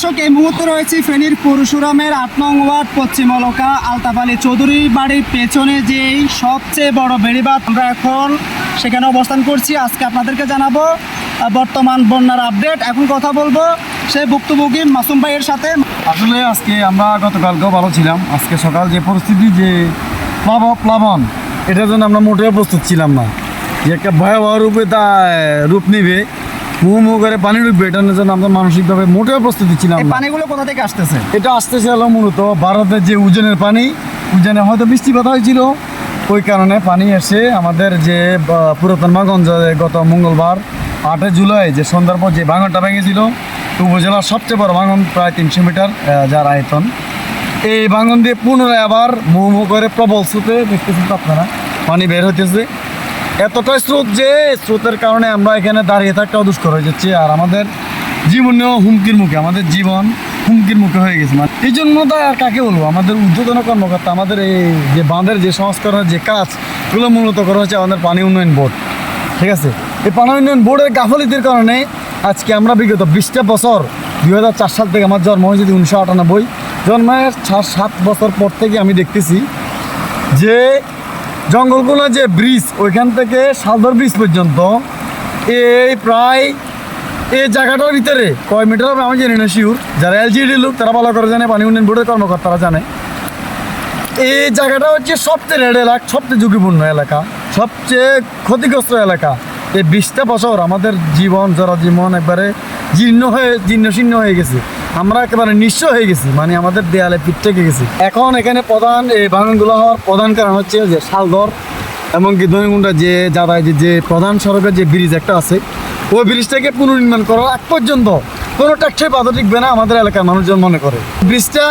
দর্শক, এই মুহূর্তে রয়েছে ফেনীর পরশুরামের ৮ নং ওয়ার্ড পশ্চিম অলকা আলতাফ আলী চৌধুরী বাড়ির পেছনে যেই সবচেয়ে বড় বেড়িবাঁধ, আমরা এখন সেখানে অবস্থান করছি। আজকে আপনাদেরকে জানাবো বর্তমান বন্যার আপডেট। এখন কথা বলবো সেই ভুক্তভোগী মাসুম ভাইয়ের সাথে। আসলে আজকে আমরা গতকালকেও ভালো ছিলাম, আজকে সকাল যে পরিস্থিতি, যে প্লাবন, এটার জন্য আমরা মোটেও প্রস্তুত ছিলাম না। যে একটা ভয়াবহ রূপে তা রূপ নিবে, মুহু করে পানি ঢুকবে, এটার জন্য আমরা মানসিকভাবে মোটেও প্রস্তুতি ছিলাম এই না। পানিগুলো কোথা থেকে আসতেছে? এটা আসতেছে হলো মূলত ভারতের যে উজানের পানি, উজানে হয়তো বৃষ্টিপাত হয়েছিল, ওই কারণে পানি এসে আমাদের যে পুরাতন মাগঞ্জ গত মঙ্গলবার 8 জুলাই যে সন্ধ্যার পর যে ভাঙনটা ভেঙেছিল, উপজেলার সবচেয়ে বড় ভাঙন, প্রায় 300 মিটার যার আয়তন। এই ভাঙন দিয়ে পুনরায় আবার মুহু করে প্রবল স্রোতে, দেখতেছেন তো আপনারা, পানি বের হইতেছে। এতটাই স্রোত যে স্রোতের কারণে আমরা এখানে দাঁড়িয়ে থাকতেও দুষ্কর হয়ে যাচ্ছে, আর আমাদের জীবনেও হুমকির মুখে, আমাদের জীবন হুমকির মুখে হয়ে গেছে। মানে এই জন্য তো আর কাকে বলবো, আমাদের ঊর্ধ্বতন কর্মকর্তা, আমাদের এই যে বাঁধের যে সংস্করণের যে কাজ, এগুলো মূলত করা হচ্ছে আমাদের পানি উন্নয়ন বোর্ড। ঠিক আছে, এই পানি উন্নয়ন বোর্ডের গাফলিতির কারণে আজকে আমরা বিগত 20টা বছর, 2004 সাল থেকে আমার জন্ম হয়েছে 1998, জন্মের 7 বছর পর থেকে আমি দেখতেছি যে জঙ্গলগুলো যে ব্রিজ, ওইখান থেকে শালদর ব্রিজ পর্যন্ত এই প্রায় এই জায়গাটার ভিতরে কয় মিটার হবে আমি জানি না শিওর, যারা এলজিডি লোক তারা ভালো করে জানে, পানি উন্নয়ন বোর্ডের কর্মকর্তারা জানে। এই জায়গাটা হচ্ছে সবচেয়ে রেড এলাকা, সবচেয়ে ঝুঁকিপূর্ণ এলাকা, সবচেয়ে ক্ষতিগ্রস্ত এলাকা। এই 20টা বছর আমাদের জীবন, যারা জীবন একবারে জীর্ণ হয়ে গেছে, আমরা একেবারে নিঃস্ব হয়ে গেছি, মানে আমাদের দেয়ালে পিঠ থেকে গেছি। এখন এখানে প্রধান এই ভাঙনগুলো হওয়ার প্রধান কারণ হচ্ছে যে শালদর এমনকি দনিগুন্ডা যে যাতায়াত যে প্রধান সড়কের যে ব্রিজ একটা আছে, ওই ব্রিজটাকে পুনর্নির্মাণ করার আগ পর্যন্ত কোনো ট্যাক্সই বাধা টিকবে না আমাদের এলাকার মানুষজন মনে করে। ব্রিজটা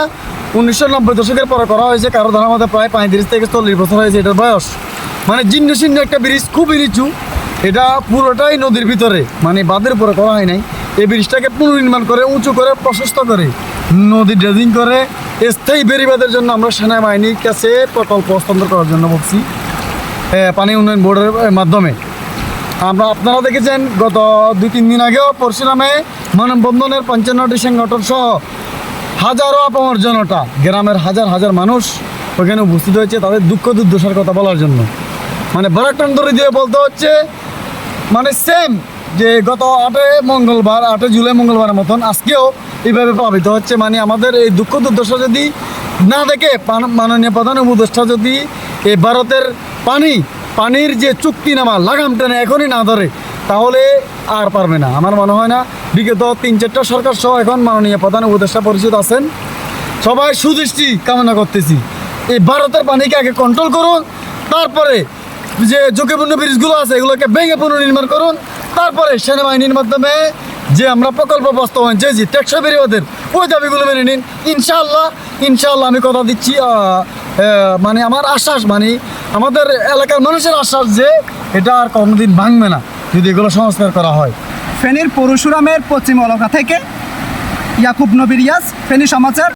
1990 দশকের পরে করা হয়েছে, কারো ধারা মধ্যে প্রায় 35 থেকে 40 বছর হয়েছে এটার বয়স। মানে জীর্ণ একটা ব্রিজ, খুবই নিচু, এটা পুরোটাই নদীর ভিতরে, মানে বাঁধের উপরে করা হয় নাই। এই ব্রিজটাকে পুনর্নির্মাণ করে, উঁচু করে, প্রশস্ত করে, নদী ড্রেজিং করে স্থায়ী বেড়িবাঁধের জন্য আমরা সেনাবাহিনীর কাছে প্রকল্প হস্তান্তর করার জন্য বলছি পানি উন্নয়ন বোর্ডের মাধ্যমে। আপনারা দেখেছেন গত 2-3 দিন আগেও পরশুরামে মানববন্ধনের 55টি সংগঠন সহ হাজারো আপামর জনতা, গ্রামের হাজার মানুষ ওখানে উপস্থিত হয়েছে তাদের দুঃখ দুর্দশার কথা বলার জন্য। মানে বরাকটন্দরি দিয়ে বলতে হচ্ছে, মানে সেম যে গত 8 জুলাই মঙ্গলবারের মতন আজকেও এইভাবে প্লাবিত হচ্ছে। মানে আমাদের এই দুঃখ দুর্দশা যদি না দেখে মাননীয় প্রধান উপদেষ্টা যদি এই ভারতের পানির যে চুক্তিনামা লাগাম টেনে এখনই না ধরে, তাহলে আর পারবে না। আমার মনে হয় না, বিগত 3-4টা সরকার সহ এখন মাননীয় প্রধান উপদেষ্টা পরিষদ আছেন, সবাই সুদৃষ্টি কামনা করতেছি, এই ভারতের পানিকে আগে কন্ট্রোল করুন, তারপরে যে ঝুঁকিপূর্ণ ব্রিজগুলো আছে এগুলোকে ভেঙে পুনর্নির্মাণ করুন, তারপরে সেনাবাহিনীর মাধ্যমে যে আমরা প্রকল্প বাস্তবায়ন চেয়েছি টেকসই বেড়িবাঁধের, ওই দাবিগুলো মেনে নিন। ইনশাআল্লাহ আমি কথা দিচ্ছি, মানে আমার আশ্বাস, মানে আমাদের এলাকার মানুষের আশ্বাস যে এটা আর কোনোদিন ভাঙবে না যদি এগুলো সংস্কার করা হয়। ফেনীর পরশুরামের পশ্চিম অলকা থেকে ইয়াকুব নবী রিয়াজ, ফেনী সমাচার।